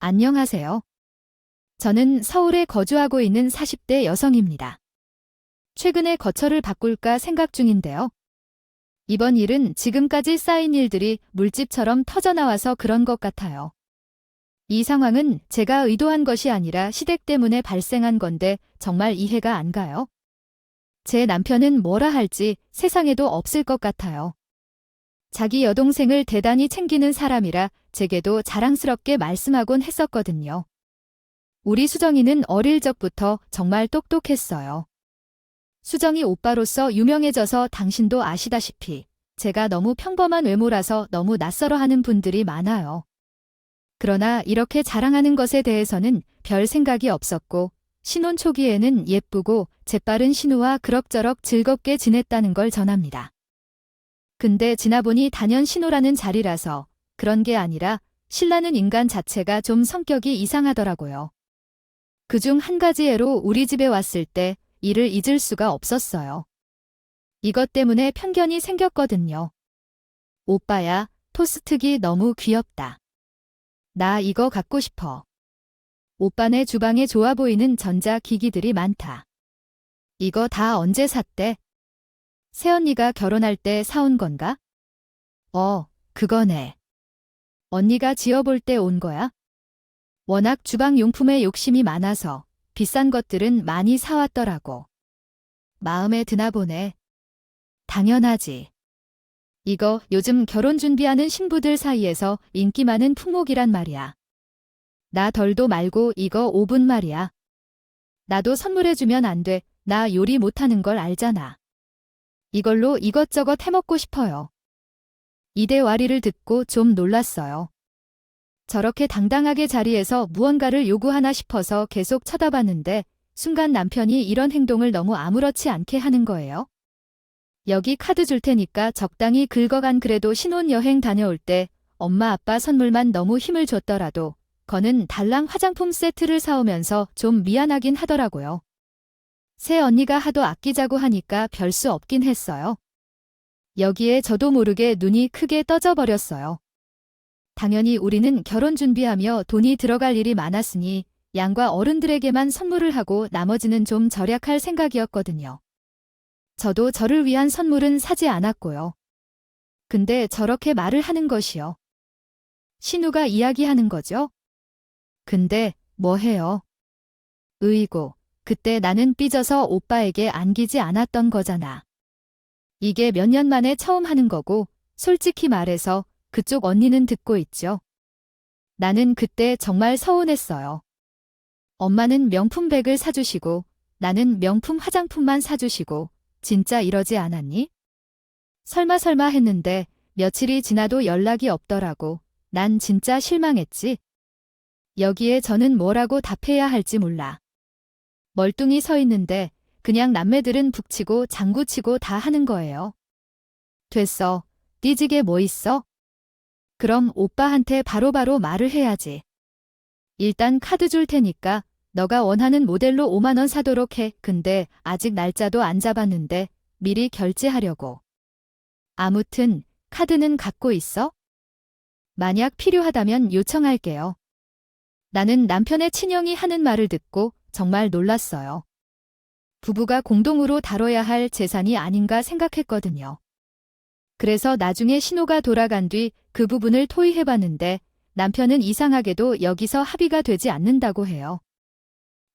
안녕하세요. 저는 서울에 거주하고 있는 40대 여성입니다. 최근에 거처를 바꿀까 생각 중인데요. 이번 일은 지금까지 쌓인 일들이 물집처럼 터져나와서 그런 것 같아요. 이 상황은 제가 의도한 것이 아니라 시댁 때문에 발생한 건데 정말 이해가 안 가요. 제 남편은 뭐라 할지 세상에도 없을 것 같아요. 자기 여동생을 대단히 챙기는 사람이라 제게도 자랑스럽게 말씀하곤 했었거든요. 우리 수정이는 어릴 적부터 정말 똑똑했어요. 수정이 오빠로서 유명해져서 당신도 아시다시피 제가 너무 평범한 외모라서 너무 낯설어하는 분들이 많아요. 그러나 이렇게 자랑하는 것에 대해서는 별 생각이 없었고 신혼 초기에는 예쁘고 재빠른 신우와 그럭저럭 즐겁게 지냈다는 걸 전합니다. 근데 지나보니 단연 신호라는 자리라서 그런 게 아니라 신라는 인간 자체가 좀 성격이 이상하더라고요. 그중 한 가지 예로 우리 집에 왔을 때 이를 잊을 수가 없었어요. 이것 때문에 편견이 생겼거든요. 오빠야, 토스트기 너무 귀엽다. 나 이거 갖고 싶어. 오빠네 주방에 좋아 보이는 전자기기들이 많다. 이거 다 언제 샀대? 새언니가 결혼할 때 사온 건가? 그거네. 언니가 지어볼 때 온 거야? 워낙 주방 용품에 욕심이 많아서 비싼 것들은 많이 사왔더라고. 마음에 드나 보네. 당연하지. 이거 요즘 결혼 준비하는 신부들 사이에서 인기 많은 품목이란 말이야. 나 덜도 말고 이거 오븐 말이야. 나도 선물해주면 안 돼. 나 요리 못하는 걸 알잖아. 이걸로 이것저것 해먹고 싶어요. 이 대화리를 듣고 좀 놀랐어요. 저렇게 당당하게 자리에서 무언가를 요구하나 싶어서 계속 쳐다봤는데 순간 남편이 이런 행동을 너무 아무렇지 않게 하는 거예요. 여기 카드 줄 테니까 적당히 긁어간 그래도 신혼여행 다녀올 때 엄마 아빠 선물만 너무 힘을 줬더라도 거는 달랑 화장품 세트를 사오면서 좀 미안하긴 하더라고요. 새 언니가 하도 아끼자고 하니까 별 수 없긴 했어요. 여기에 저도 모르게 눈이 크게 떠져버렸어요. 당연히 우리는 결혼 준비하며 돈이 들어갈 일이 많았으니 양과 어른들에게만 선물을 하고 나머지는 좀 절약할 생각이었거든요. 저도 저를 위한 선물은 사지 않았고요. 근데 저렇게 말을 하는 것이요. 신우가 이야기하는 거죠? 근데 뭐 해요? 으이고. 그때 나는 삐져서 오빠에게 안기지 않았던 거잖아. 이게 몇 년 만에 처음 하는 거고 솔직히 말해서 그쪽 언니는 듣고 있죠. 나는 그때 정말 서운했어요. 엄마는 명품 백을 사주시고 나는 명품 화장품만 사주시고 진짜 이러지 않았니? 설마 했는데 며칠이 지나도 연락이 없더라고. 난 진짜 실망했지. 여기에 저는 뭐라고 답해야 할지 몰라. 멀뚱히 서 있는데 그냥 남매들은 북치고 장구치고 다 하는 거예요. 됐어. 띠지게 뭐 있어? 그럼 오빠한테 바로바로 말을 해야지. 일단 카드 줄 테니까 너가 원하는 모델로 5만 원 사도록 해. 근데 아직 날짜도 안 잡았는데 미리 결제하려고. 아무튼 카드는 갖고 있어? 만약 필요하다면 요청할게요. 나는 남편의 친형이 하는 말을 듣고 정말 놀랐어요. 부부가 공동으로 다뤄야 할 재산이 아닌가 생각했거든요. 그래서 나중에 신호가 돌아간 뒤 그 부분을 토의해봤는데 남편은 이상하게도 여기서 합의가 되지 않는다고 해요.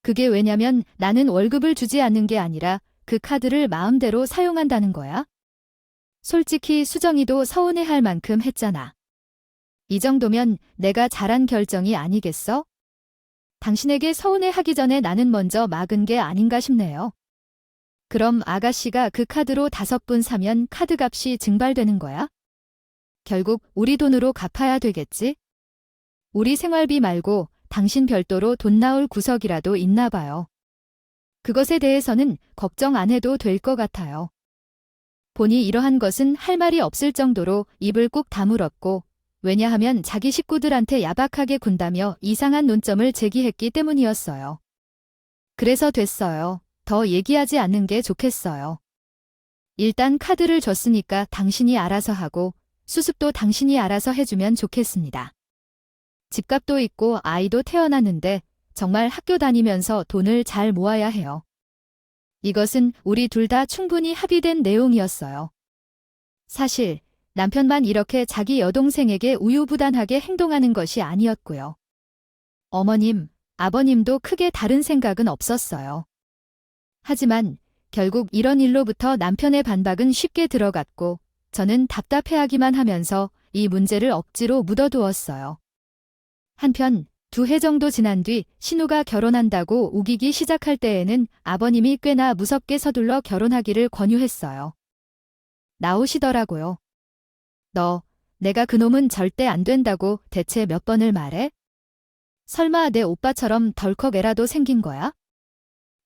그게 왜냐면 나는 월급을 주지 않는 게 아니라 그 카드를 마음대로 사용한다는 거야. 솔직히 수정이도 서운해할 만큼 했잖아. 이 정도면 내가 잘한 결정이 아니겠어? 당신에게 서운해하기 전에 나는 먼저 막은 게 아닌가 싶네요. 그럼 아가씨가 그 카드로 5분 사면 카드값이 증발되는 거야? 결국 우리 돈으로 갚아야 되겠지? 우리 생활비 말고 당신 별도로 돈 나올 구석이라도 있나 봐요. 그것에 대해서는 걱정 안 해도 될 것 같아요. 보니 이러한 것은 할 말이 없을 정도로 입을 꾹 다물었고 왜냐하면 자기 식구들한테 야박하게 군다며 이상한 논점을 제기했기 때문이었어요. 그래서 됐어요. 더 얘기하지 않는 게 좋겠어요. 일단 카드를 줬으니까 당신이 알아서 하고 수습도 당신이 알아서 해주면 좋겠습니다. 집값도 있고 아이도 태어났는데 정말 학교 다니면서 돈을 잘 모아야 해요. 이것은 우리 둘 다 충분히 합의된 내용이었어요. 사실 남편만 이렇게 자기 여동생에게 우유부단하게 행동하는 것이 아니었고요. 어머님, 아버님도 크게 다른 생각은 없었어요. 하지만 결국 이런 일로부터 남편의 반박은 쉽게 들어갔고 저는 답답해하기만 하면서 이 문제를 억지로 묻어두었어요. 한편 2해 정도 지난 뒤 신우가 결혼한다고 우기기 시작할 때에는 아버님이 꽤나 무섭게 서둘러 결혼하기를 권유했어요. 나오시더라고요. 너, 내가 그놈은 절대 안 된다고 대체 몇 번을 말해? 설마 내 오빠처럼 덜컥 애라도 생긴 거야?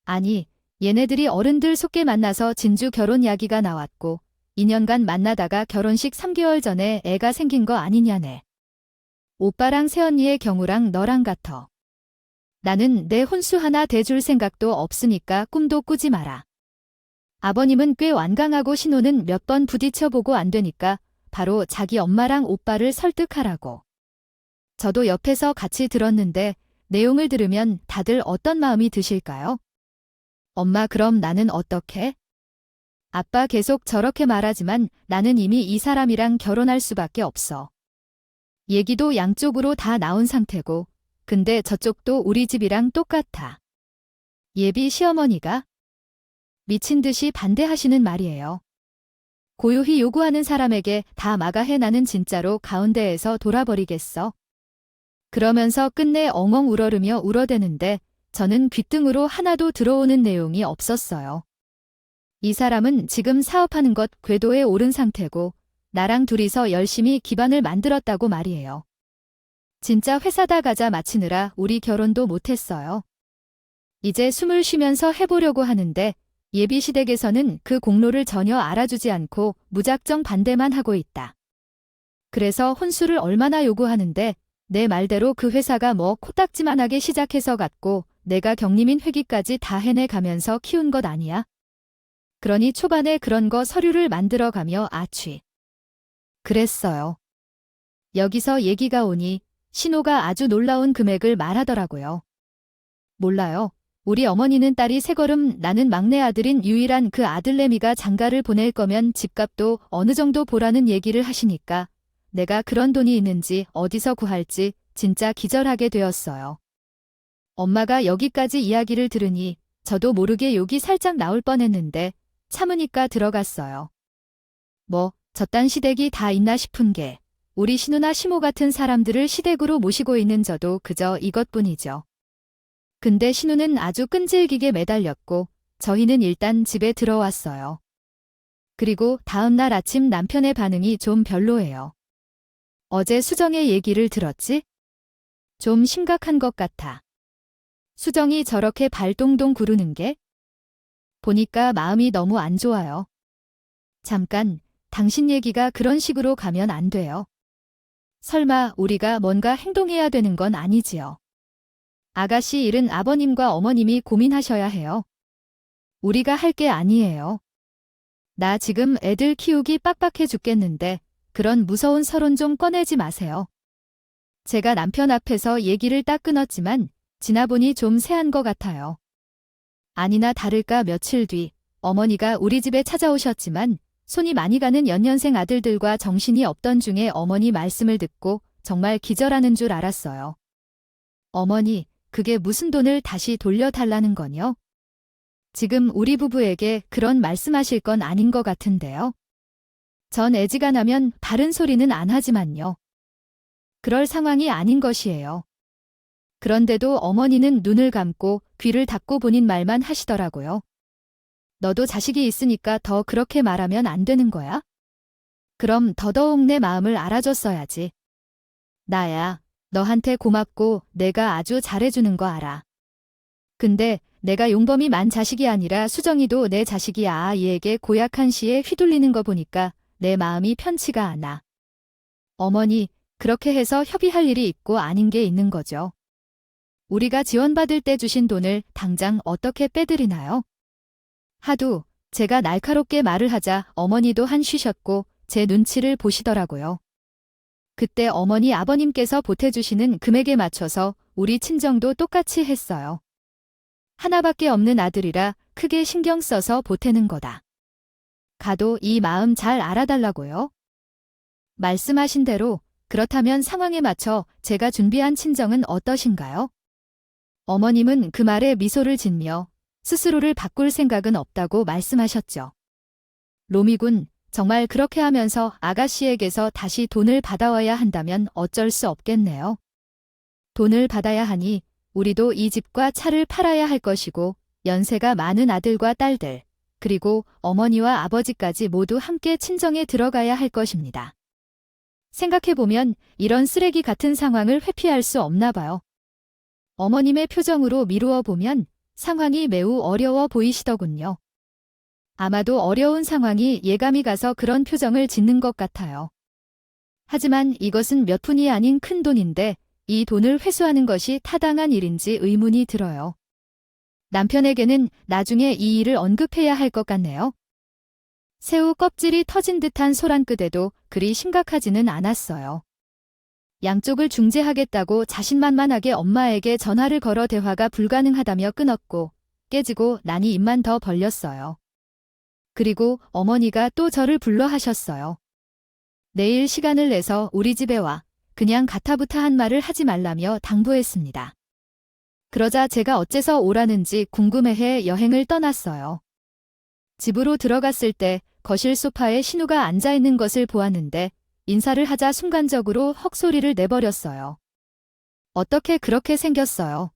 아니, 얘네들이 어른들 속게 만나서 진주 결혼 이야기가 나왔고 2년간 만나다가 결혼식 3개월 전에 애가 생긴 거 아니냐네. 오빠랑 새언니의 경우랑 너랑 같아. 나는 내 혼수 하나 대줄 생각도 없으니까 꿈도 꾸지 마라. 아버님은 꽤 완강하고 신우는 몇 번 부딪혀보고 안 되니까 바로 자기 엄마랑 오빠를 설득하라고. 저도 옆에서 같이 들었는데 내용을 들으면 다들 어떤 마음이 드실까요? 엄마 그럼 나는 어떻게? 아빠 계속 저렇게 말하지만 나는 이미 이 사람이랑 결혼할 수밖에 없어. 얘기도 양쪽으로 다 나온 상태고 근데 저쪽도 우리 집이랑 똑같아. 예비 시어머니가 미친 듯이 반대하시는 말이에요. 고요히 요구하는 사람에게 다 마가해 나는 진짜로 가운데에서 돌아버리겠어. 그러면서 끝내 엉엉 울어르며 울어대는데 저는 귓등으로 하나도 들어오는 내용이 없었어요. 이 사람은 지금 사업하는 것 궤도에 오른 상태고 나랑 둘이서 열심히 기반을 만들었다고 말이에요. 진짜 회사다 가자 마치느라 우리 결혼도 못했어요. 이제 숨을 쉬면서 해보려고 하는데 예비시댁에서는 그 공로를 전혀 알아주지 않고 무작정 반대만 하고 있다. 그래서 혼수를 얼마나 요구하는데 내 말대로 그 회사가 뭐 코딱지만하게 시작해서 갔고 내가 경림인 회기까지 다 해내가면서 키운 것 아니야? 그러니 초반에 그런 거 서류를 만들어가며 아취. 그랬어요. 여기서 얘기가 오니 신호가 아주 놀라운 금액을 말하더라고요. 몰라요. 우리 어머니는 딸이 세걸음 나는 막내 아들인 유일한 그 아들내미가 장가를 보낼 거면 집값도 어느 정도 보라는 얘기를 하시니까 내가 그런 돈이 있는지 어디서 구할지 진짜 기절하게 되었어요. 엄마가 여기까지 이야기를 들으니 저도 모르게 욕이 살짝 나올 뻔했는데 참으니까 들어갔어요. 뭐 저딴 시댁이 다 있나 싶은 게 우리 신우나 시모 같은 사람들을 시댁으로 모시고 있는 저도 그저 이것뿐이죠. 근데 신우는 아주 끈질기게 매달렸고 저희는 일단 집에 들어왔어요. 그리고 다음 날 아침 남편의 반응이 좀 별로예요. 어제 수정의 얘기를 들었지? 좀 심각한 것 같아. 수정이 저렇게 발동동 구르는 게? 보니까 마음이 너무 안 좋아요. 잠깐, 당신 얘기가 그런 식으로 가면 안 돼요. 설마 우리가 뭔가 행동해야 되는 건 아니지요. 아가씨 일은 아버님과 어머님이 고민하셔야 해요. 우리가 할 게 아니에요. 나 지금 애들 키우기 빡빡해 죽겠는데 그런 무서운 서론 좀 꺼내지 마세요. 제가 남편 앞에서 얘기를 딱 끊었지만 지나보니 좀 세한 것 같아요. 아니나 다를까 며칠 뒤 어머니가 우리 집에 찾아오셨지만 손이 많이 가는 연년생 아들들과 정신이 없던 중에 어머니 말씀을 듣고 정말 기절하는 줄 알았어요. 어머니, 그게 무슨 돈을 다시 돌려달라는 거요? 지금 우리 부부에게 그런 말씀하실 건 아닌 것 같은데요. 전 애지간하면 바른 소리는 안 하지만요. 그럴 상황이 아닌 것이에요. 그런데도 어머니는 눈을 감고 귀를 닫고 본인 말만 하시더라고요. 너도 자식이 있으니까 더 그렇게 말하면 안 되는 거야? 그럼 더더욱 내 마음을 알아줬어야지. 나야, 너한테 고맙고 내가 아주 잘해주는 거 알아. 근데 내가 용범이 만 자식이 아니라 수정이도 내 자식이야. 얘에게 고약한 시에 휘둘리는 거 보니까 내 마음이 편치가 않아. 어머니, 그렇게 해서 협의할 일이 있고 아닌 게 있는 거죠. 우리가 지원받을 때 주신 돈을 당장 어떻게 빼드리나요? 하도 제가 날카롭게 말을 하자 어머니도 한 쉬셨고 제 눈치를 보시더라고요. 그때 어머니 아버님께서 보태주시는 금액에 맞춰서 우리 친정도 똑같이 했어요. 하나밖에 없는 아들이라 크게 신경 써서 보태는 거다. 가도 이 마음 잘 알아달라고요. 말씀하신 대로 그렇다면 상황에 맞춰 제가 준비한 친정은 어떠신가요? 어머님은 그 말에 미소를 짓며 스스로를 바꿀 생각은 없다고 말씀하셨죠. 로미군, 정말 그렇게 하면서 아가씨에게서 다시 돈을 받아와야 한다면 어쩔 수 없겠네요. 돈을 받아야 하니 우리도 이 집과 차를 팔아야 할 것이고 연세가 많은 아들과 딸들, 그리고 어머니와 아버지까지 모두 함께 친정에 들어가야 할 것입니다. 생각해보면 이런 쓰레기 같은 상황을 회피할 수 없나 봐요. 어머님의 표정으로 미루어 보면 상황이 매우 어려워 보이시더군요. 아마도 어려운 상황이 예감이 가서 그런 표정을 짓는 것 같아요. 하지만 이것은 몇 푼이 아닌 큰 돈인데 이 돈을 회수하는 것이 타당한 일인지 의문이 들어요. 남편에게는 나중에 이 일을 언급해야 할 것 같네요. 새우 껍질이 터진 듯한 소란끝에도 그리 심각하지는 않았어요. 양쪽을 중재하겠다고 자신만만하게 엄마에게 전화를 걸어 대화가 불가능하다며 끊었고 깨지고 나니 입만 더 벌렸어요. 그리고 어머니가 또 저를 불러 하셨어요. 내일 시간을 내서 우리 집에 와 그냥 가타부타한 말을 하지 말라며 당부했습니다. 그러자 제가 어째서 오라는지 궁금해해 여행을 떠났어요. 집으로 들어갔을 때 거실 소파에 신우가 앉아있는 것을 보았는데 인사를 하자 순간적으로 헉소리를 내버렸어요. 어떻게 그렇게 생겼어요?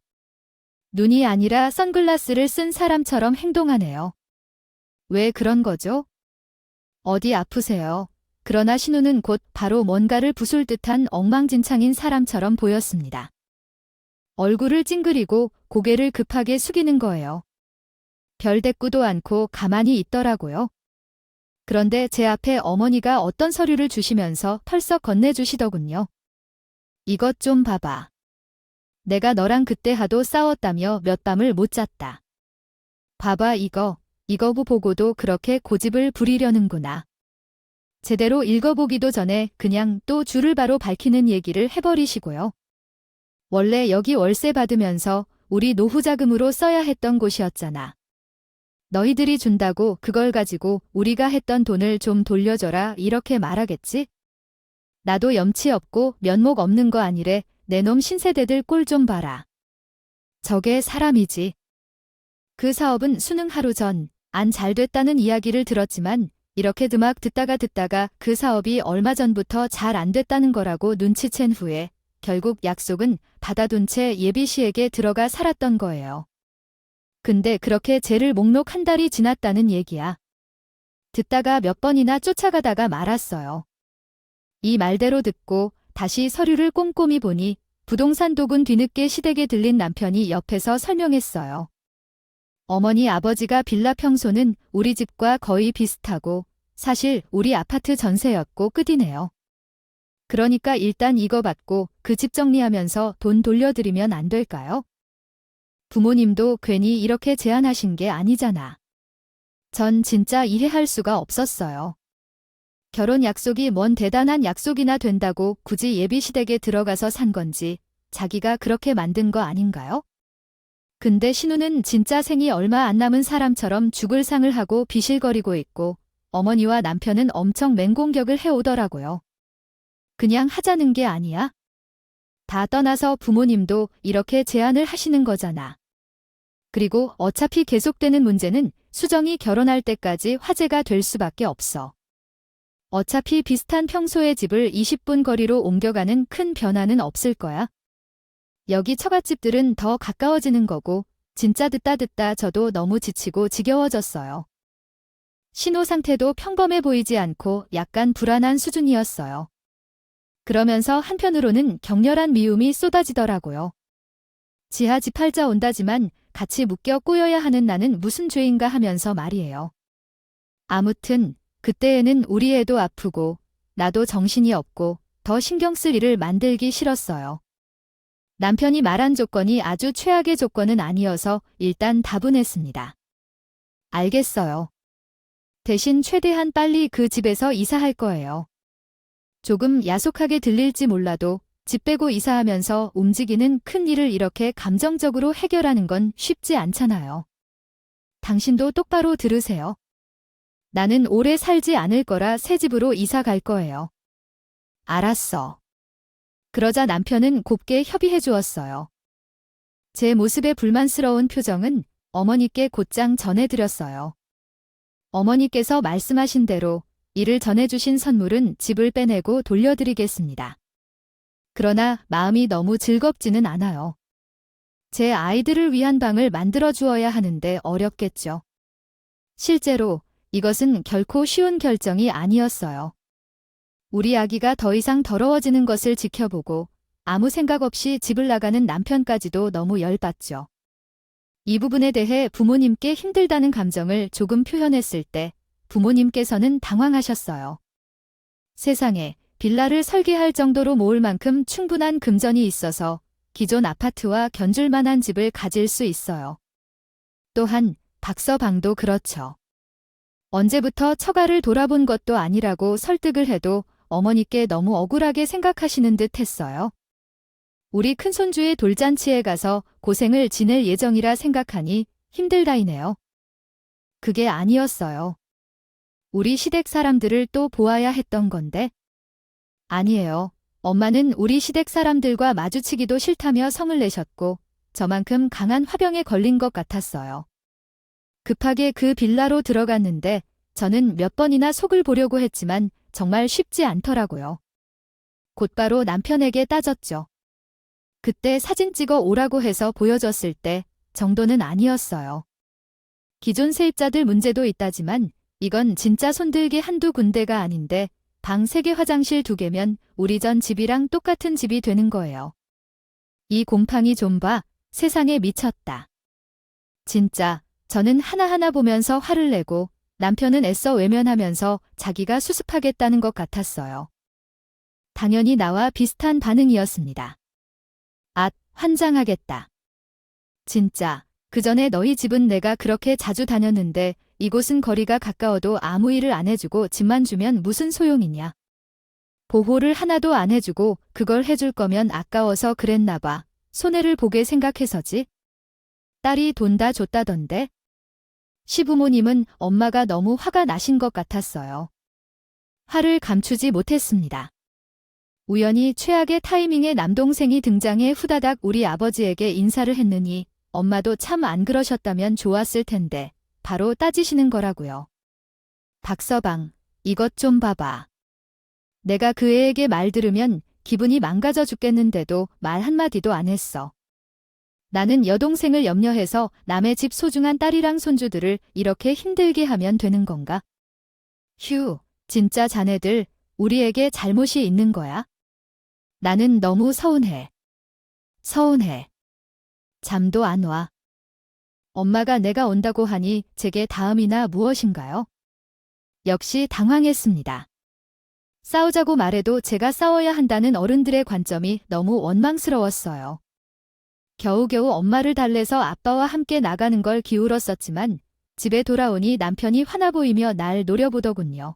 눈이 아니라 선글라스를 쓴 사람처럼 행동하네요. 왜 그런 거죠? 어디 아프세요? 그러나 신우는 곧 바로 뭔가를 부술 듯한 엉망진창인 사람처럼 보였습니다. 얼굴을 찡그리고 고개를 급하게 숙이는 거예요. 별 대꾸도 않고 가만히 있더라고요. 그런데 제 앞에 어머니가 어떤 서류를 주시면서 털썩 건네주시더군요. 이것 좀 봐봐. 내가 너랑 그때 하도 싸웠다며 몇 밤을 못 잤다. 봐봐 이거 보고도 그렇게 고집을 부리려는구나. 제대로 읽어보기도 전에 그냥 또 줄을 바로 밝히는 얘기를 해버리시고요. 원래 여기 월세 받으면서 우리 노후 자금으로 써야 했던 곳이었잖아. 너희들이 준다고 그걸 가지고 우리가 했던 돈을 좀 돌려줘라 이렇게 말하겠지? 나도 염치 없고 면목 없는 거 아니래 내 놈 신세대들 꼴 좀 봐라. 저게 사람이지. 그 사업은 수능 하루 전 안 잘 됐다는 이야기를 들었지만 이렇게 드막 듣다가 그 사업이 얼마 전부터 잘 안 됐다는 거라고 눈치챈 후에 결국 약속은 받아둔 채 예비시에게 들어가 살았던 거예요. 근데 그렇게 죄를 목록 한 달이 지났다는 얘기야. 듣다가 몇 번이나 쫓아가다가 말았어요. 이 말대로 듣고 다시 서류를 꼼꼼히 보니 부동산 도군 뒤늦게 시댁에 들린 남편이 옆에서 설명했어요. 어머니 아버지가 빌라 평소는 우리 집과 거의 비슷하고 사실 우리 아파트 전세였고 끝이네요. 그러니까 일단 이거 받고 그 집 정리하면서 돈 돌려드리면 안 될까요? 부모님도 괜히 이렇게 제안하신 게 아니잖아. 전 진짜 이해할 수가 없었어요. 결혼 약속이 뭔 대단한 약속이나 된다고 굳이 예비시댁에 들어가서 산 건지 자기가 그렇게 만든 거 아닌가요? 근데 신우는 진짜 생이 얼마 안 남은 사람처럼 죽을 상을 하고 비실거리고 있고 어머니와 남편은 엄청 맹공격을 해오더라고요. 그냥 하자는 게 아니야? 다 떠나서 부모님도 이렇게 제안을 하시는 거잖아. 그리고 어차피 계속되는 문제는 수정이 결혼할 때까지 화제가 될 수밖에 없어. 어차피 비슷한 평소의 집을 20분 거리로 옮겨가는 큰 변화는 없을 거야. 여기 처갓집들은 더 가까워지는 거고 진짜 듣다 저도 너무 지치고 지겨워졌어요. 신호 상태도 평범해 보이지 않고 약간 불안한 수준이었어요. 그러면서 한편으로는 격렬한 미움이 쏟아지더라고요. 지하 집 팔자 온다지만 같이 묶여 꼬여야 하는 나는 무슨 죄인가 하면서 말이에요. 아무튼 그때에는 우리 애도 아프고 나도 정신이 없고 더 신경 쓸 일을 만들기 싫었어요. 남편이 말한 조건이 아주 최악의 조건은 아니어서 일단 다분했습니다. 알겠어요. 대신 최대한 빨리 그 집에서 이사할 거예요. 조금 야속하게 들릴지 몰라도 집 빼고 이사하면서 움직이는 큰 일을 이렇게 감정적으로 해결하는 건 쉽지 않잖아요. 당신도 똑바로 들으세요. 나는 오래 살지 않을 거라 새 집으로 이사 갈 거예요. 알았어. 그러자 남편은 곱게 협의해 주었어요. 제 모습에 불만스러운 표정은 어머니께 곧장 전해드렸어요. 어머니께서 말씀하신 대로 이를 전해주신 선물은 집을 빼내고 돌려드리겠습니다. 그러나 마음이 너무 즐겁지는 않아요. 제 아이들을 위한 방을 만들어 주어야 하는데 어렵겠죠. 실제로 이것은 결코 쉬운 결정이 아니었어요. 우리 아기가 더 이상 더러워지는 것을 지켜보고 아무 생각 없이 집을 나가는 남편까지도 너무 열받죠. 이 부분에 대해 부모님께 힘들다는 감정을 조금 표현했을 때 부모님께서는 당황하셨어요. 세상에 빌라를 설계할 정도로 모을 만큼 충분한 금전이 있어서 기존 아파트와 견줄 만한 집을 가질 수 있어요. 또한 박서방도 그렇죠. 언제부터 처가를 돌아본 것도 아니라고 설득을 해도 어머니께 너무 억울하게 생각하시는 듯 했어요. 우리 큰손주의 돌잔치에 가서 고생을 지낼 예정이라 생각하니 힘들다이네요. 그게 아니었어요. 우리 시댁 사람들을 또 보아야 했던 건데. 아니에요. 엄마는 우리 시댁 사람들과 마주치기도 싫다며 성을 내셨고 저만큼 강한 화병에 걸린 것 같았어요. 급하게 그 빌라로 들어갔는데 저는 몇 번이나 속을 보려고 했지만 정말 쉽지 않더라고요. 곧바로 남편에게 따졌죠. 그때 사진 찍어 오라고 해서 보여줬을 때 정도는 아니었어요. 기존 세입자들 문제도 있다지만 이건 진짜 손들기 한두 군데가 아닌데 방 3개 화장실 2개면 우리 전 집이랑 똑같은 집이 되는 거예요. 이 곰팡이 좀 봐. 세상에 미쳤다. 진짜 저는 하나하나 보면서 화를 내고 남편은 애써 외면하면서 자기가 수습하겠다는 것 같았어요. 당연히 나와 비슷한 반응이었습니다. 앗, 환장하겠다. 진짜, 그 전에 너희 집은 내가 그렇게 자주 다녔는데 이곳은 거리가 가까워도 아무 일을 안 해주고 집만 주면 무슨 소용이냐. 보호를 하나도 안 해주고 그걸 해줄 거면 아까워서 그랬나 봐. 손해를 보게 생각해서지. 딸이 돈 다 줬다던데. 시부모님은 엄마가 너무 화가 나신 것 같았어요. 화를 감추지 못했습니다. 우연히 최악의 타이밍에 남동생이 등장해 후다닥 우리 아버지에게 인사를 했느니 엄마도 참 안 그러셨다면 좋았을 텐데 바로 따지시는 거라고요. 박서방, 이것 좀 봐봐. 내가 그 애에게 말 들으면 기분이 망가져 죽겠는데도 말 한마디도 안 했어. 나는 여동생을 염려해서 남의 집 소중한 딸이랑 손주들을 이렇게 힘들게 하면 되는 건가? 휴, 진짜 자네들 우리에게 잘못이 있는 거야? 나는 너무 서운해. 서운해. 잠도 안 와. 엄마가 내가 온다고 하니 제게 다음이나 무엇인가요? 역시 당황했습니다. 싸우자고 말해도 제가 싸워야 한다는 어른들의 관점이 너무 원망스러웠어요. 겨우겨우 엄마를 달래서 아빠와 함께 나가는 걸 기울었었지만 집에 돌아오니 남편이 화나 보이며 날 노려보더군요.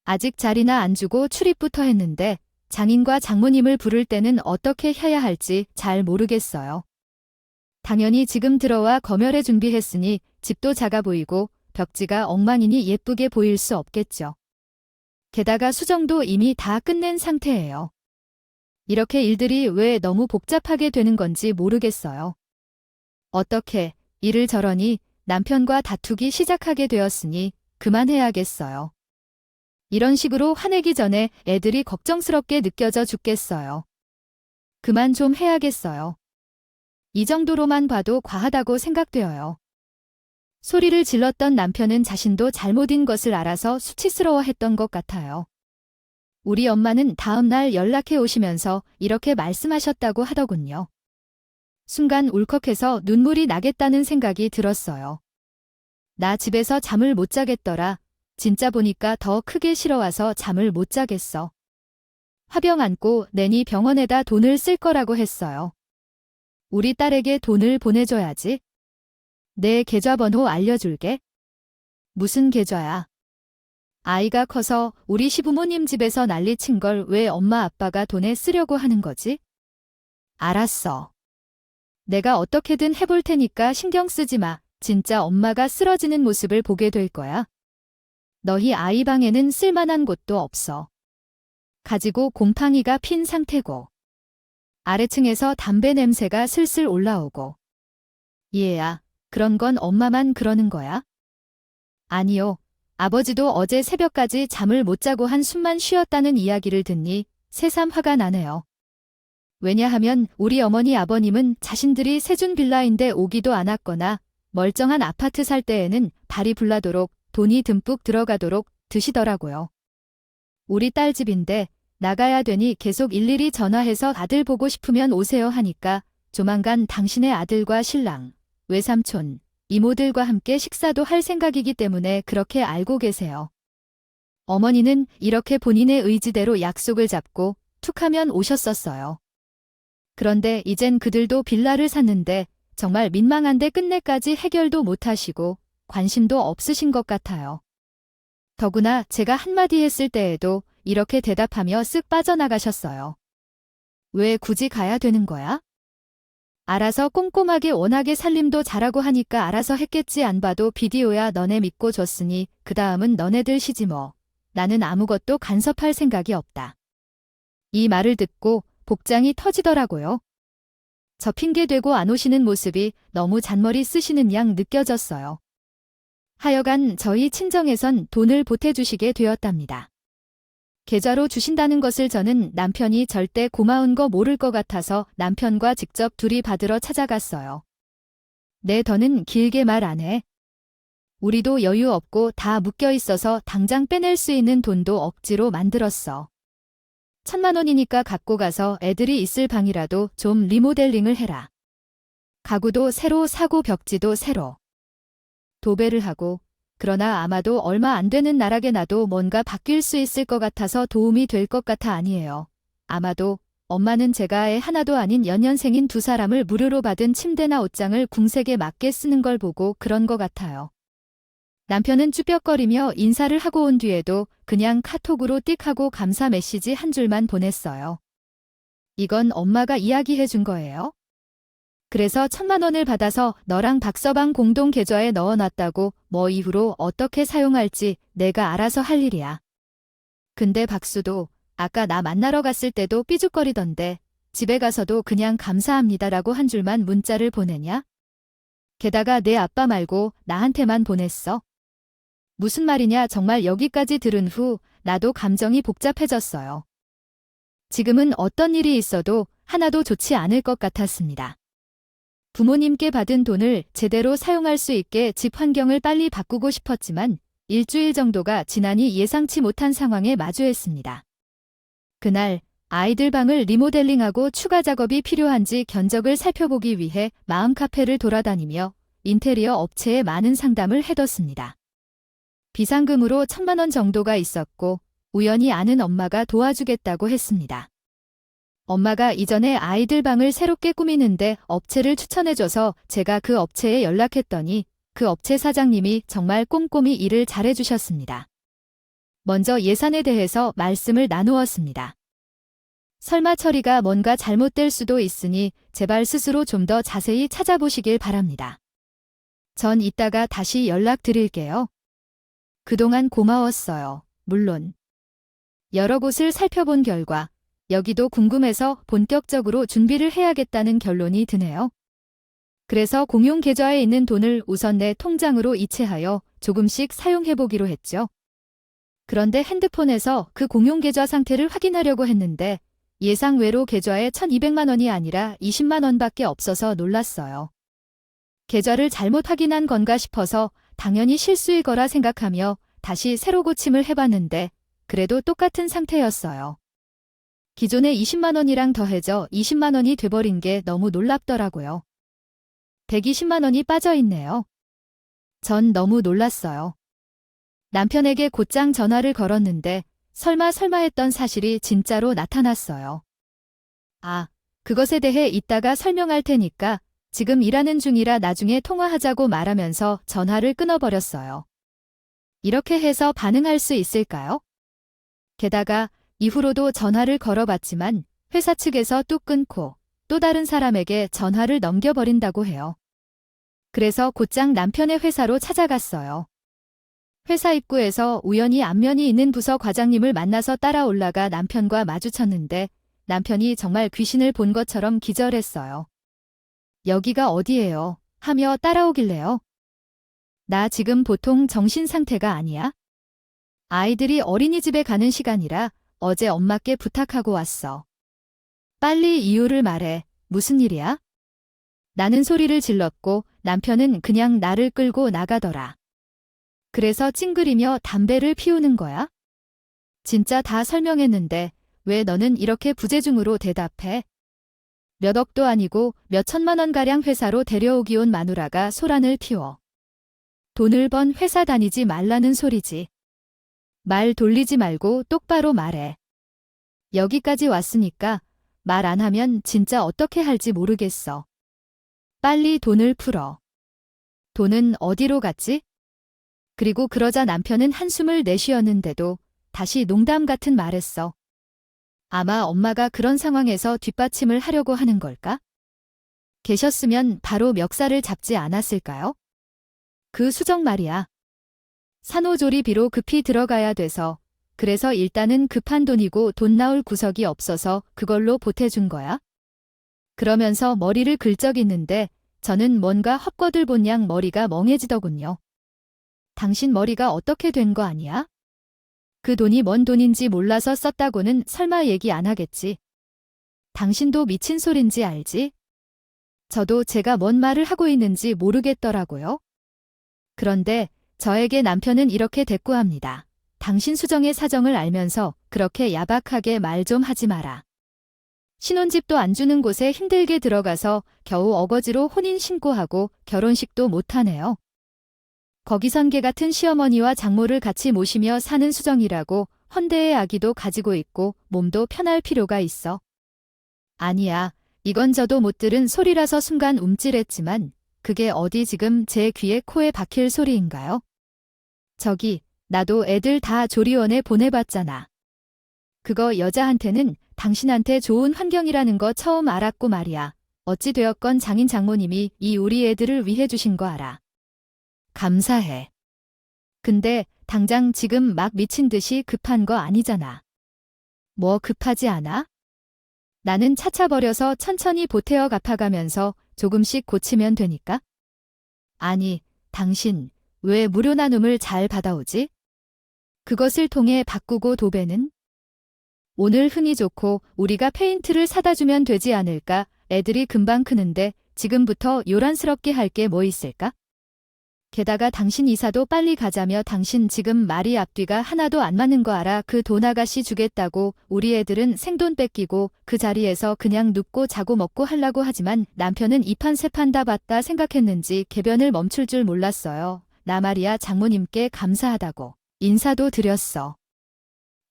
아직 자리나 안 주고 출입부터 했는데 장인과 장모님을 부를 때는 어떻게 해야 할지 잘 모르겠어요. 당연히 지금 들어와 검열해 준비했으니 집도 작아 보이고 벽지가 엉망이니 예쁘게 보일 수 없겠죠. 게다가 수정도 이미 다 끝낸 상태예요. 이렇게 일들이 왜 너무 복잡하게 되는 건지 모르겠어요. 어떻게 이를 저러니 남편과 다투기 시작하게 되었으니 그만해야겠어요. 이런 식으로 화내기 전에 애들이 걱정스럽게 느껴져 죽겠어요. 그만 좀 해야겠어요. 이 정도로만 봐도 과하다고 생각되어요. 소리를 질렀던 남편은 자신도 잘못인 것을 알아서 수치스러워했던 것 같아요. 우리 엄마는 다음 날 연락해 오시면서 이렇게 말씀하셨다고 하더군요. 순간 울컥해서 눈물이 나겠다는 생각이 들었어요. 나 집에서 잠을 못 자겠더라. 진짜 보니까 더 크게 싫어와서 잠을 못 자겠어. 화병 안고 내니 병원에다 돈을 쓸 거라고 했어요. 우리 딸에게 돈을 보내줘야지. 내 계좌번호 알려줄게. 무슨 계좌야? 아이가 커서 우리 시부모님 집에서 난리 친 걸 왜 엄마 아빠가 돈에 쓰려고 하는 거지? 알았어. 내가 어떻게든 해볼 테니까 신경 쓰지 마. 진짜 엄마가 쓰러지는 모습을 보게 될 거야. 너희 아이 방에는 쓸만한 곳도 없어. 가지고 곰팡이가 핀 상태고. 아래층에서 담배 냄새가 슬슬 올라오고. 얘야, 그런 건 엄마만 그러는 거야? 아니요. 아버지도 어제 새벽까지 잠을 못 자고 한숨만 쉬었다는 이야기를 듣니 새삼 화가 나네요. 왜냐하면 우리 어머니 아버님은 자신들이 세준 빌라인데 오기도 않았거나 멀쩡한 아파트 살 때에는 발이 불나도록 돈이 듬뿍 들어가도록 드시더라고요. 우리 딸 집인데 나가야 되니 계속 일일이 전화해서 아들 보고 싶으면 오세요 하니까 조만간 당신의 아들과 신랑, 외삼촌, 이모들과 함께 식사도 할 생각이기 때문에 그렇게 알고 계세요. 어머니는 이렇게 본인의 의지대로 약속을 잡고 툭하면 오셨었어요. 그런데 이젠 그들도 빌라를 샀는데 정말 민망한데 끝내까지 해결도 못하시고 관심도 없으신 것 같아요. 더구나 제가 한마디 했을 때에도 이렇게 대답하며 쓱 빠져나가셨어요. 왜 굳이 가야 되는 거야? 알아서 꼼꼼하게 워낙에 살림도 잘하고 하니까 알아서 했겠지. 안 봐도 비디오야. 너네 믿고 줬으니 그 다음은 너네들 시지 뭐. 나는 아무것도 간섭할 생각이 없다. 이 말을 듣고 복장이 터지더라고요. 저 핑계 대고 안 오시는 모습이 너무 잔머리 쓰시는 양 느껴졌어요. 하여간 저희 친정에선 돈을 보태주시게 되었답니다. 계좌로 주신다는 것을 저는 남편이 절대 고마운 거 모를 것 같아서 남편과 직접 둘이 받으러 찾아갔어요. 내 더는 길게 말 안 해. 우리도 여유 없고 다 묶여 있어서 당장 빼낼 수 있는 돈도 억지로 만들었어. 1,000만 원이니까 갖고 가서 애들이 있을 방이라도 좀 리모델링을 해라. 가구도 새로 사고 벽지도 새로. 도배를 하고. 그러나 아마도 얼마 안 되는 나락에 놔도 뭔가 바뀔 수 있을 것 같아서 도움이 될 것 같아. 아니에요. 아마도 엄마는 제가 애 하나도 아닌 연년생인 두 사람을 무료로 받은 침대나 옷장을 궁색에 맞게 쓰는 걸 보고 그런 것 같아요. 남편은 쭈뼛거리며 인사를 하고 온 뒤에도 그냥 카톡으로 띡 하고 감사 메시지 한 줄만 보냈어요. 이건 엄마가 이야기해 준 거예요? 그래서 1,000만 원을 받아서 너랑 박서방 공동 계좌에 넣어놨다고. 뭐 이후로 어떻게 사용할지 내가 알아서 할 일이야. 근데 박수도 아까 나 만나러 갔을 때도 삐죽거리던데 집에 가서도 그냥 감사합니다라고 한 줄만 문자를 보내냐? 게다가 내 아빠 말고 나한테만 보냈어. 무슨 말이냐. 정말 여기까지 들은 후 나도 감정이 복잡해졌어요. 지금은 어떤 일이 있어도 하나도 좋지 않을 것 같았습니다. 부모님께 받은 돈을 제대로 사용할 수 있게 집 환경을 빨리 바꾸고 싶었지만 일주일 정도가 지나니 예상치 못한 상황에 마주했습니다. 그날 아이들 방을 리모델링하고 추가 작업이 필요한지 견적을 살펴보기 위해 마음 카페를 돌아다니며 인테리어 업체에 많은 상담을 해뒀습니다. 비상금으로 1,000만 원 정도가 있었고 우연히 아는 엄마가 도와주겠다고 했습니다. 엄마가 이전에 아이들 방을 새롭게 꾸미는데 업체를 추천해줘서 제가 그 업체에 연락했더니 그 업체 사장님이 정말 꼼꼼히 일을 잘해주셨습니다. 먼저 예산에 대해서 말씀을 나누었습니다. 설마 처리가 뭔가 잘못될 수도 있으니 제발 스스로 좀 더 자세히 찾아보시길 바랍니다. 전 이따가 다시 연락드릴게요. 그동안 고마웠어요. 물론 여러 곳을 살펴본 결과 여기도 궁금해서 본격적으로 준비를 해야겠다는 결론이 드네요. 그래서 공용 계좌에 있는 돈을 우선 내 통장으로 이체하여 조금씩 사용해보기로 했죠. 그런데 핸드폰에서 그 공용 계좌 상태를 확인하려고 했는데 예상외로 계좌에 1,200만 원이 아니라 20만 원밖에 없어서 놀랐어요. 계좌를 잘못 확인한 건가 싶어서 당연히 실수일 거라 생각하며 다시 새로 고침을 해봤는데 그래도 똑같은 상태였어요. 기존의 20만 원이랑 더해져 20만 원이 돼버린 게 너무 놀랍더라고요. 120만 원이 빠져있네요. 전 너무 놀랐어요. 남편에게 곧장 전화를 걸었는데 설마 했던 사실이 진짜로 나타났어요. 아, 그것에 대해 이따가 설명할 테니까 지금 일하는 중이라 나중에 통화하자고 말하면서 전화를 끊어버렸어요. 이렇게 해서 반응할 수 있을까요? 게다가 이후로도 전화를 걸어봤지만 회사 측에서 뚝 끊고 또 다른 사람에게 전화를 넘겨버린다고 해요. 그래서 곧장 남편의 회사로 찾아갔어요. 회사 입구에서 우연히 안면이 있는 부서 과장님을 만나서 따라 올라가 남편과 마주쳤는데 남편이 정말 귀신을 본 것처럼 기절했어요. 여기가 어디예요? 하며 따라오길래요. 나 지금 보통 정신 상태가 아니야? 아이들이 어린이집에 가는 시간이라 어제 엄마께 부탁하고 왔어. 빨리 이유를 말해. 무슨 일이야? 나는 소리를 질렀고 남편은 그냥 나를 끌고 나가더라. 그래서 찡그리며 담배를 피우는 거야? 진짜 다 설명했는데 왜 너는 이렇게 부재중으로 대답해? 몇 억도 아니고 몇 천만 원가량 회사로 데려오기 온 마누라가 소란을 피워. 돈을 번 회사 다니지 말라는 소리지. 말 돌리지 말고 똑바로 말해. 여기까지 왔으니까 말 안 하면 진짜 어떻게 할지 모르겠어. 빨리 돈을 풀어. 돈은 어디로 갔지? 그리고 그러자 남편은 한숨을 내쉬었는데도 다시 농담 같은 말했어. 아마 엄마가 그런 상황에서 뒷받침을 하려고 하는 걸까? 계셨으면 바로 멱살을 잡지 않았을까요? 그 수정 말이야. 산후조리비로 급히 들어가야 돼서 그래서 일단은 급한 돈이고 돈 나올 구석이 없어서 그걸로 보태준 거야? 그러면서 머리를 긁적이는데 저는 뭔가 헛거들 본 양 머리가 멍해지더군요. 당신 머리가 어떻게 된 거 아니야? 그 돈이 뭔 돈인지 몰라서 썼다고는 설마 얘기 안 하겠지. 당신도 미친 소린지 알지? 저도 제가 뭔 말을 하고 있는지 모르겠더라고요. 그런데 저에게 남편은 이렇게 대꾸합니다. 당신 수정의 사정을 알면서 그렇게 야박하게 말 좀 하지 마라. 신혼집도 안 주는 곳에 힘들게 들어가서 겨우 어거지로 혼인 신고하고 결혼식도 못하네요. 거기선 개 같은 시어머니와 장모를 같이 모시며 사는 수정이라고 헌데의 아기도 가지고 있고 몸도 편할 필요가 있어. 아니야, 이건 저도 못 들은 소리라서 순간 움찔했지만 그게 어디 지금 제 귀에 코에 박힐 소리인가요? 저기, 나도 애들 다 조리원에 보내봤잖아. 그거 여자한테는 당신한테 좋은 환경이라는 거 처음 알았고 말이야. 어찌 되었건 장인 장모님이 이 우리 애들을 위해 주신 거 알아. 감사해. 근데 당장 지금 막 미친 듯이 급한 거 아니잖아. 뭐 급하지 않아? 나는 차차 버려서 천천히 보태어 갚아가면서 조금씩 고치면 되니까? 아니, 당신 왜 무료 나눔을 잘 받아오지? 그것을 통해 바꾸고 도배는? 오늘 흥이 좋고 우리가 페인트를 사다 주면 되지 않을까? 애들이 금방 크는데 지금부터 요란스럽게 할 게 뭐 있을까? 게다가 당신 이사도 빨리 가자며 당신 지금 말이 앞뒤가 하나도 안 맞는 거 알아? 그 돈 아가씨 주겠다고 우리 애들은 생돈 뺏기고 그 자리에서 그냥 눕고 자고 먹고 하려고 하지만 남편은 이 판 세 판 다 봤다 생각했는지 개변을 멈출 줄 몰랐어요. 나 말이야 장모님께 감사하다고 인사도 드렸어.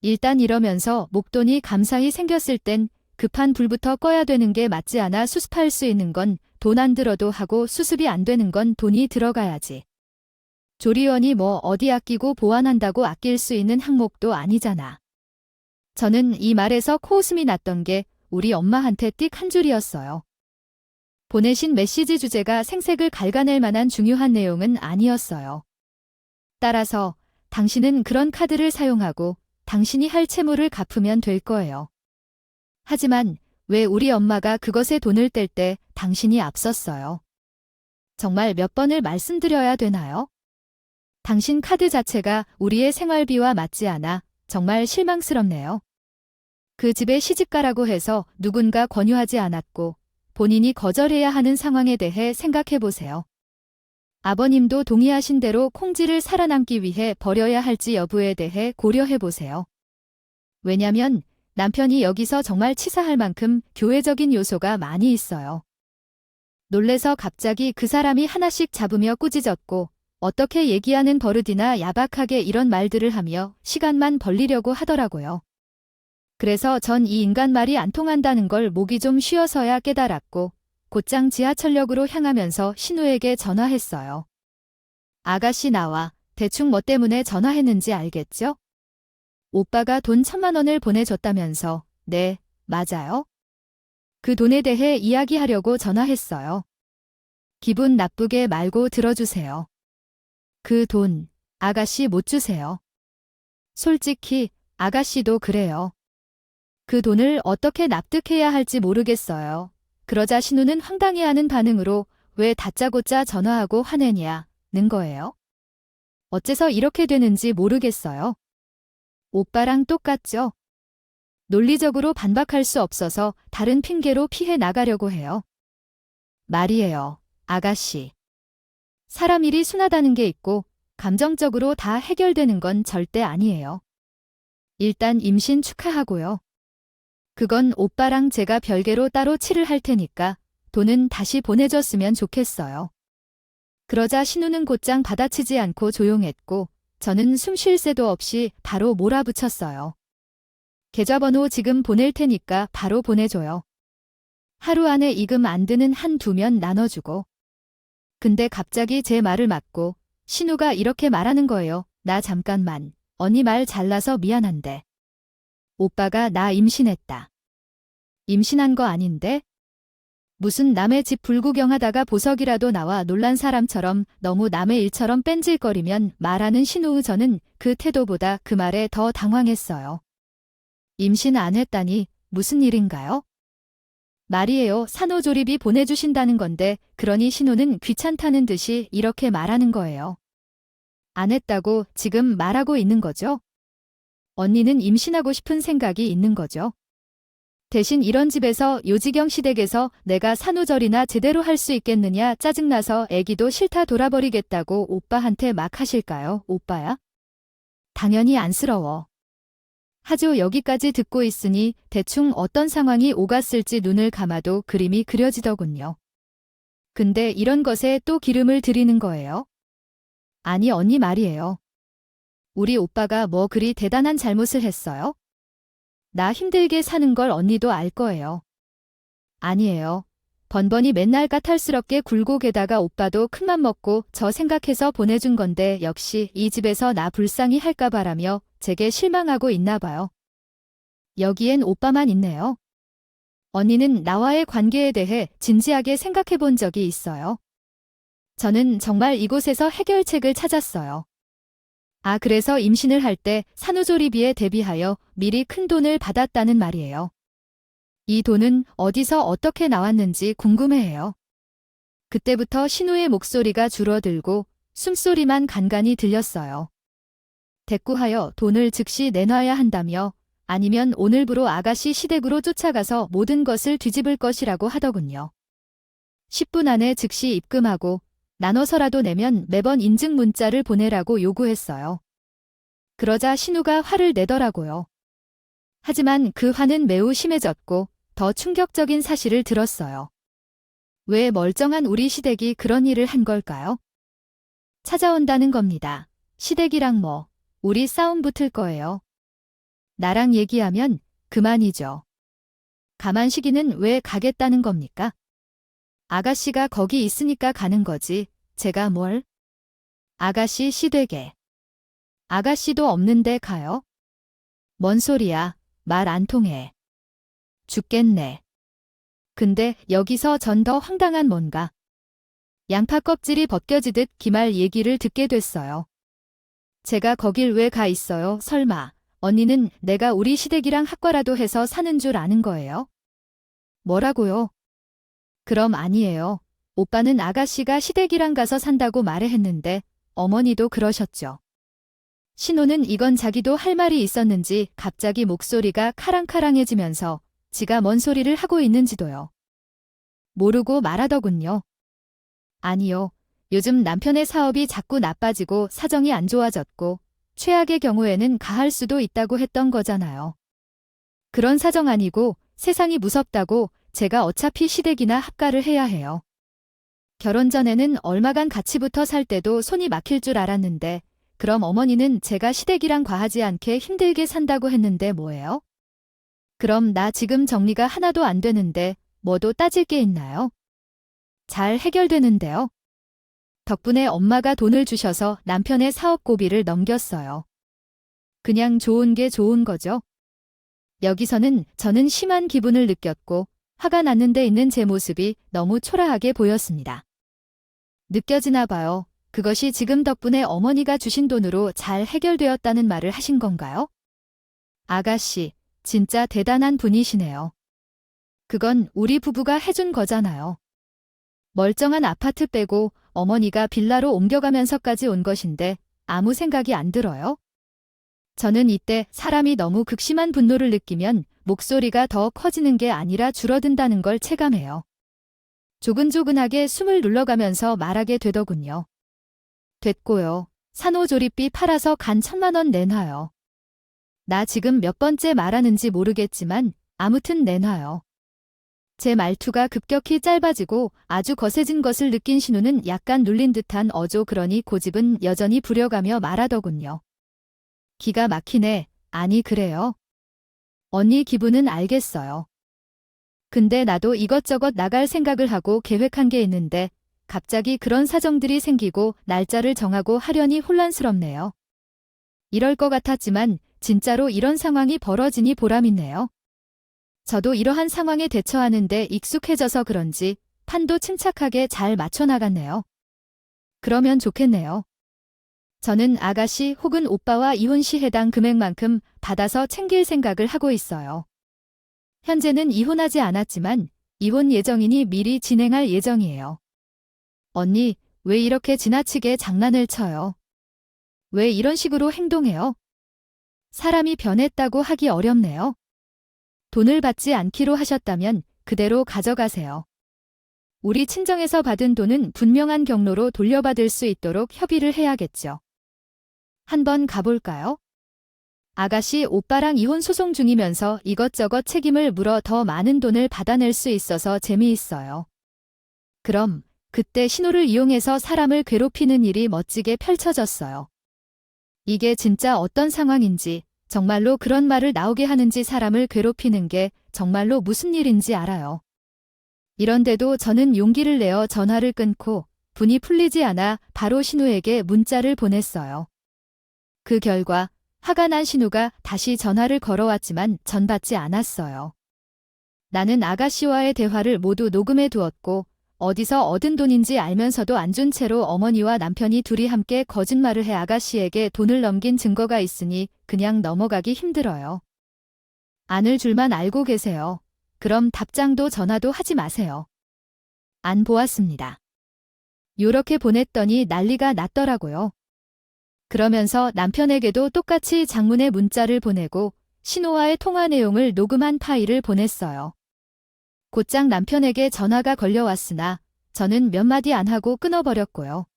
일단 이러면서 목돈이 감사히 생겼을 땐 급한 불부터 꺼야 되는 게 맞지 않아. 수습할 수 있는 건 돈 안 들어도 하고 수습이 안 되는 건 돈이 들어가야지. 조리원이 뭐 어디 아끼고 보완한다고 아낄 수 있는 항목도 아니잖아. 저는 이 말에서 코웃음이 났던 게 우리 엄마한테 띡 한 줄이었어요. 보내신 메시지 주제가 생색을 갉아낼 만한 중요한 내용은 아니었어요. 따라서 당신은 그런 카드를 사용하고 당신이 할 채무를 갚으면 될 거예요. 하지만 왜 우리 엄마가 그것에 돈을 뗄 때 당신이 앞섰어요? 정말 몇 번을 말씀드려야 되나요? 당신 카드 자체가 우리의 생활비와 맞지 않아 정말 실망스럽네요. 그 집에 시집가라고 해서 누군가 권유하지 않았고 본인이 거절해야 하는 상황에 대해 생각해 보세요. 아버님도 동의하신 대로 콩쥐를 살아남기 위해 버려야 할지 여부에 대해 고려해 보세요. 왜냐면 남편이 여기서 정말 치사할 만큼 교회적인 요소가 많이 있어요. 놀래서 갑자기 그 사람이 하나씩 잡으며 꾸짖었고 어떻게 얘기하는 버릇이나 야박하게 이런 말들을 하며 시간만 벌리려고 하더라고요. 그래서 전 이 인간 말이 안 통한다는 걸 목이 좀 쉬어서야 깨달았고 곧장 지하철역으로 향하면서 신우에게 전화했어요. 아가씨 나와. 대충 뭐 때문에 전화했는지 알겠죠? 오빠가 돈 1,000만 원을 보내줬다면서. 네, 맞아요. 그 돈에 대해 이야기하려고 전화했어요. 기분 나쁘게 말고 들어주세요. 그 돈, 아가씨 못 주세요. 솔직히, 아가씨도 그래요. 그 돈을 어떻게 납득해야 할지 모르겠어요. 그러자 신우는 황당해하는 반응으로 왜 다짜고짜 전화하고 화내냐는 거예요. 어째서 이렇게 되는지 모르겠어요. 오빠랑 똑같죠? 논리적으로 반박할 수 없어서 다른 핑계로 피해 나가려고 해요. 말이에요, 아가씨. 사람 일이 순하다는 게 있고 감정적으로 다 해결되는 건 절대 아니에요. 일단 임신 축하하고요. 그건 오빠랑 제가 별개로 따로 치를 할 테니까 돈은 다시 보내줬으면 좋겠어요. 그러자 신우는 곧장 받아치지 않고 조용했고 저는 숨 쉴 새도 없이 바로 몰아붙였어요. 계좌번호 지금 보낼 테니까 바로 보내줘요. 하루 안에 이금 안 드는 한두 면 나눠주고. 근데 갑자기 제 말을 막고 신우가 이렇게 말하는 거예요. 나 잠깐만. 언니 말 잘나서 미안한데. 오빠가 나 임신했다. 임신한 거 아닌데? 무슨 남의 집 불구경하다가 보석이라도 나와 놀란 사람처럼 너무 남의 일처럼 뺀질거리면 말하는 신우. 저는 그 태도보다 그 말에 더 당황했어요. 임신 안 했다니 무슨 일인가요? 말이에요. 산후조리비 보내주신다는 건데 그러니 신우는 귀찮다는 듯이 이렇게 말하는 거예요. 안 했다고 지금 말하고 있는 거죠? 언니는 임신하고 싶은 생각이 있는 거죠. 대신 이런 집에서 요지경 시댁에서 내가 산후절이나 제대로 할 수 있겠느냐 짜증나서 애기도 싫다 돌아버리겠다고 오빠한테 막 하실까요, 오빠야? 당연히 안쓰러워. 하죠. 여기까지 듣고 있으니 대충 어떤 상황이 오갔을지 눈을 감아도 그림이 그려지더군요. 근데 이런 것에 또 기름을 들이는 거예요? 아니 언니 말이에요. 우리 오빠가 뭐 그리 대단한 잘못을 했어요? 나 힘들게 사는 걸 언니도 알 거예요. 아니에요. 번번이 맨날 까탈스럽게 굴고 게다가 오빠도 큰맘 먹고 저 생각해서 보내준 건데 역시 이 집에서 나 불쌍히 할까 봐라며 제게 실망하고 있나 봐요. 여기엔 오빠만 있네요. 언니는 나와의 관계에 대해 진지하게 생각해 본 적이 있어요. 저는 정말 이곳에서 해결책을 찾았어요. 아, 그래서 임신을 할 때 산후조리비에 대비하여 미리 큰 돈을 받았다는 말이에요. 이 돈은 어디서 어떻게 나왔는지 궁금해해요. 그때부터 신우의 목소리가 줄어들고 숨소리만 간간히 들렸어요. 대꾸하여 돈을 즉시 내놔야 한다며 아니면 오늘부로 아가씨 시댁으로 쫓아가서 모든 것을 뒤집을 것이라고 하더군요. 10분 안에 즉시 입금하고 나눠서라도 내면 매번 인증 문자를 보내라고 요구했어요. 그러자 신우가 화를 내더라고요. 하지만 그 화는 매우 심해졌고 더 충격적인 사실을 들었어요. 왜 멀쩡한 우리 시댁이 그런 일을 한 걸까요? 찾아온다는 겁니다. 시댁이랑 뭐, 우리 싸움 붙을 거예요. 나랑 얘기하면 그만이죠. 가만 시기는 왜 가겠다는 겁니까? 아가씨가 거기 있으니까 가는 거지. 제가 뭘? 아가씨 시댁에. 아가씨도 없는데 가요? 뭔 소리야. 말 안 통해. 죽겠네. 근데 여기서 전 더 황당한 뭔가. 양파 껍질이 벗겨지듯 기말 얘기를 듣게 됐어요. 제가 거길 왜 가 있어요? 설마 언니는 내가 우리 시댁이랑 학과라도 해서 사는 줄 아는 거예요? 뭐라고요? 그럼 아니에요. 오빠는 아가씨가 시댁이랑 가서 산다고 말했는데 어머니도 그러셨죠. 신호는 이건 자기도 할 말이 있었는지 갑자기 목소리가 카랑카랑해지면서 지가 뭔 소리를 하고 있는지도요. 모르고 말하더군요. 아니요. 요즘 남편의 사업이 자꾸 나빠지고 사정이 안 좋아졌고 최악의 경우에는 가할 수도 있다고 했던 거잖아요. 그런 사정 아니고 세상이 무섭다고 제가 어차피 시댁이나 합가를 해야 해요. 결혼 전에는 얼마간 같이 붙어 살 때도 손이 막힐 줄 알았는데 그럼 어머니는 제가 시댁이랑 과하지 않게 힘들게 산다고 했는데 뭐예요? 그럼 나 지금 정리가 하나도 안 되는데 뭐도 따질 게 있나요? 잘 해결되는데요. 덕분에 엄마가 돈을 주셔서 남편의 사업 고비를 넘겼어요. 그냥 좋은 게 좋은 거죠. 여기서는 저는 심한 기분을 느꼈고 화가 났는 데 있는 제 모습이 너무 초라하게 보였습니다. 느껴지나 봐요. 그것이 지금 덕분에 어머니가 주신 돈으로 잘 해결되었다는 말을 하신 건가요? 아가씨, 진짜 대단한 분이시네요. 그건 우리 부부가 해준 거잖아요. 멀쩡한 아파트 빼고 어머니가 빌라로 옮겨가면서까지 온 것인데 아무 생각이 안 들어요? 저는 이때 사람이 너무 극심한 분노를 느끼면 목소리가 더 커지는 게 아니라 줄어든다는 걸 체감해요. 조근조근하게 숨을 눌러가면서 말하게 되더군요. 됐고요. 산후조리비 팔아서 간 1,000만 원 내놔요. 나 지금 몇 번째 말하는지 모르겠지만 아무튼 내놔요. 제 말투가 급격히 짧아지고 아주 거세진 것을 느낀 신우는 약간 눌린 듯한 어조 그러니 고집은 여전히 부려가며 말하더군요. 기가 막히네. 아니 그래요. 언니 기분은 알겠어요. 근데 나도 이것저것 나갈 생각을 하고 계획한 게 있는데 갑자기 그런 사정들이 생기고 날짜를 정하고 하려니 혼란스럽네요. 이럴 것 같았지만 진짜로 이런 상황이 벌어지니 보람있네요. 저도 이러한 상황에 대처하는데 익숙해져서 그런지 판도 침착하게 잘 맞춰나갔네요. 그러면 좋겠네요. 저는 아가씨 혹은 오빠와 이혼 시 해당 금액만큼 받아서 챙길 생각을 하고 있어요. 현재는 이혼하지 않았지만 이혼 예정이니 미리 진행할 예정이에요. 언니, 왜 이렇게 지나치게 장난을 쳐요? 왜 이런 식으로 행동해요? 사람이 변했다고 하기 어렵네요. 돈을 받지 않기로 하셨다면 그대로 가져가세요. 우리 친정에서 받은 돈은 분명한 경로로 돌려받을 수 있도록 협의를 해야겠죠. 한번 가볼까요? 아가씨 오빠랑 이혼 소송 중이면서 이것저것 책임을 물어 더 많은 돈을 받아낼 수 있어서 재미있어요. 그럼 그때 신호를 이용해서 사람을 괴롭히는 일이 멋지게 펼쳐졌어요. 이게 진짜 어떤 상황인지 정말로 그런 말을 나오게 하는지 사람을 괴롭히는 게 정말로 무슨 일인지 알아요. 이런데도 저는 용기를 내어 전화를 끊고 분이 풀리지 않아 바로 신우에게 문자를 보냈어요. 그 결과 화가 난 신우가 다시 전화를 걸어왔지만 전 받지 않았어요. 나는 아가씨와의 대화를 모두 녹음해 두었고 어디서 얻은 돈인지 알면서도 안 준 채로 어머니와 남편이 둘이 함께 거짓말을 해 아가씨에게 돈을 넘긴 증거가 있으니 그냥 넘어가기 힘들어요. 안을 줄만 알고 계세요. 그럼 답장도 전화도 하지 마세요. 안 보았습니다. 요렇게 보냈더니 난리가 났더라고요. 그러면서 남편에게도 똑같이 장문의 문자를 보내고 신우와의 통화 내용을 녹음한 파일을 보냈어요. 곧장 남편에게 전화가 걸려왔으나 저는 몇 마디 안 하고 끊어버렸고요.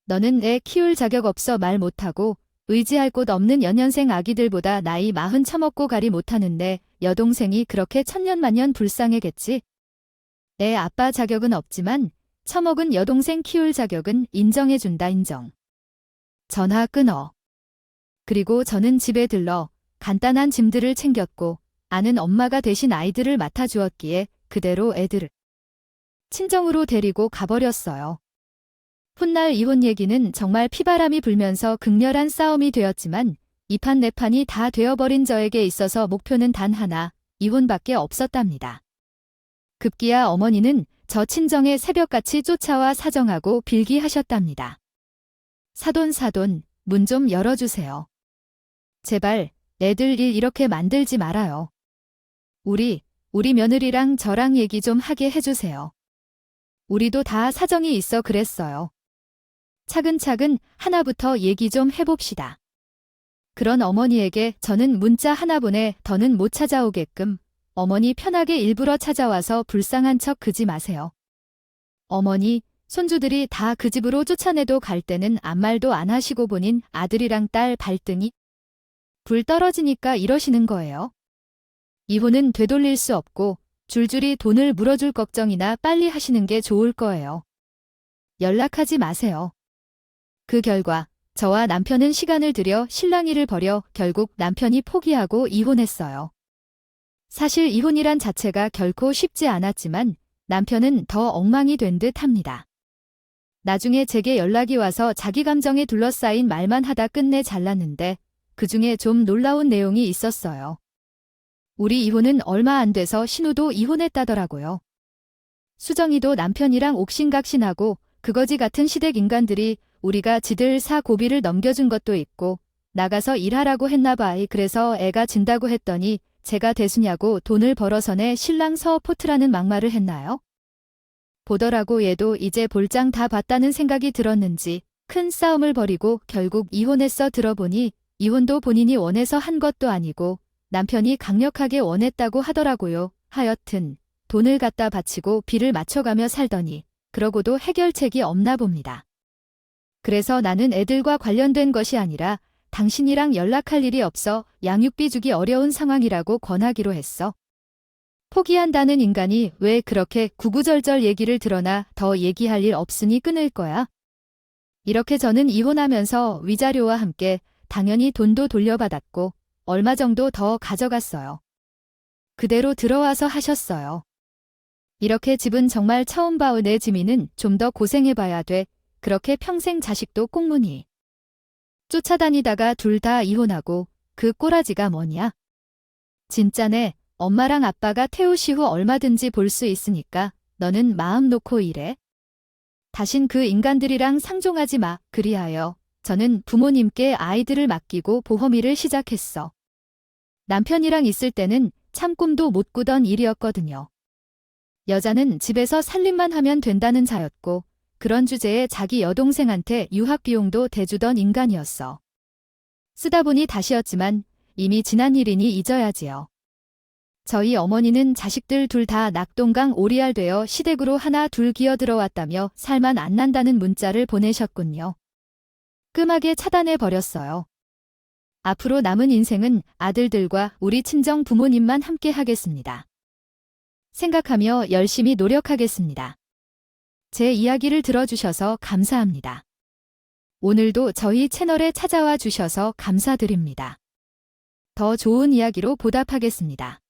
너는 애 키울 자격 없어 말 못하고 의지할 곳 없는 연년생 아기들보다 나이 40 처먹고 가리 못하는데 여동생이 그렇게 천년만년 불쌍해겠지? 애 아빠 자격은 없지만 처먹은 여동생 키울 자격은 인정해준다 인정. 전화 끊어. 그리고 저는 집에 들러 간단한 짐들을 챙겼고 아는 엄마가 대신 아이들을 맡아주었기에 그대로 애들을 친정으로 데리고 가버렸어요. 훗날 이혼 얘기는 정말 피바람이 불면서 극렬한 싸움이 되었지만 이 판 내 판이 다 되어버린 저에게 있어서 목표는 단 하나, 이혼밖에 없었답니다. 급기야 어머니는 저 친정에 새벽같이 쫓아와 사정하고 빌기하셨답니다. 사돈, 문 좀 열어주세요. 제발 애들 일 이렇게 만들지 말아요. 우리 며느리랑 저랑 얘기 좀 하게 해주세요. 우리도 다 사정이 있어 그랬어요. 차근차근 하나부터 얘기 좀 해봅시다. 그런 어머니에게 저는 문자 하나 보내 더는 못 찾아오게끔 어머니 편하게 일부러 찾아와서 불쌍한 척 그지 마세요. 어머니, 손주들이 다 그 집으로 쫓아내도 갈 때는 아무 말도 안 하시고 보닌 아들이랑 딸 발등이 불 떨어지니까 이러시는 거예요. 이혼은 되돌릴 수 없고 줄줄이 돈을 물어줄 걱정이나 빨리 하시는 게 좋을 거예요. 연락하지 마세요. 그 결과 저와 남편은 시간을 들여 실랑이를 벌여 결국 남편이 포기하고 이혼했어요. 사실 이혼이란 자체가 결코 쉽지 않았지만 남편은 더 엉망이 된 듯 합니다. 나중에 제게 연락이 와서 자기 감정에 둘러싸인 말만 하다 끝내 잘랐는데 그중에 좀 놀라운 내용이 있었어요. 우리 이혼은 얼마 안 돼서 신우도 이혼했다더라고요. 수정이도 남편이랑 옥신각신하고 그거지 같은 시댁 인간들이 우리가 지들 사 고비를 넘겨준 것도 있고 나가서 일하라고 했나봐. 그래서 애가 진다고 했더니 제가 대수냐고 돈을 벌어서 내 신랑 서포트라는 막말을 했나요? 보더라고 얘도 이제 볼장 다 봤다는 생각이 들었는지 큰 싸움을 벌이고 결국 이혼했어. 들어보니 이혼도 본인이 원해서 한 것도 아니고 남편이 강력하게 원했다고 하더라고요. 하여튼 돈을 갖다 바치고 비를 맞춰가며 살더니 그러고도 해결책이 없나 봅니다. 그래서 나는 애들과 관련된 것이 아니라 당신이랑 연락할 일이 없어 양육비 주기 어려운 상황이라고 권하기로 했어. 포기한다는 인간이 왜 그렇게 구구절절 얘기를 들어나 더 얘기할 일 없으니 끊을 거야? 이렇게 저는 이혼하면서 위자료와 함께 당연히 돈도 돌려받았고 얼마 정도 더 가져갔어요. 그대로 들어와서 하셨어요. 이렇게 집은 정말 처음 봐의 내 지민은 좀 더 고생해봐야 돼. 그렇게 평생 자식도 꽁무니. 쫓아다니다가 둘 다 이혼하고 그 꼬라지가 뭐냐? 진짜네. 엄마랑 아빠가 태우시 후 얼마든지 볼 수 있으니까 너는 마음 놓고 일해. 다신 그 인간들이랑 상종하지 마. 그리하여 저는 부모님께 아이들을 맡기고 보험일을 시작했어. 남편이랑 있을 때는 참 꿈도 못 꾸던 일이었거든요. 여자는 집에서 살림만 하면 된다는 자였고 그런 주제에 자기 여동생한테 유학비용도 대주던 인간이었어. 쓰다 보니 다시였지만 이미 지난 일이니 잊어야지요. 저희 어머니는 자식들 둘 다 낙동강 오리알 되어 시댁으로 하나 둘 기어 들어왔다며 살만 안 난다는 문자를 보내셨군요. 끔하게 차단해 버렸어요. 앞으로 남은 인생은 아들들과 우리 친정 부모님만 함께 하겠습니다. 생각하며 열심히 노력하겠습니다. 제 이야기를 들어주셔서 감사합니다. 오늘도 저희 채널에 찾아와 주셔서 감사드립니다. 더 좋은 이야기로 보답하겠습니다.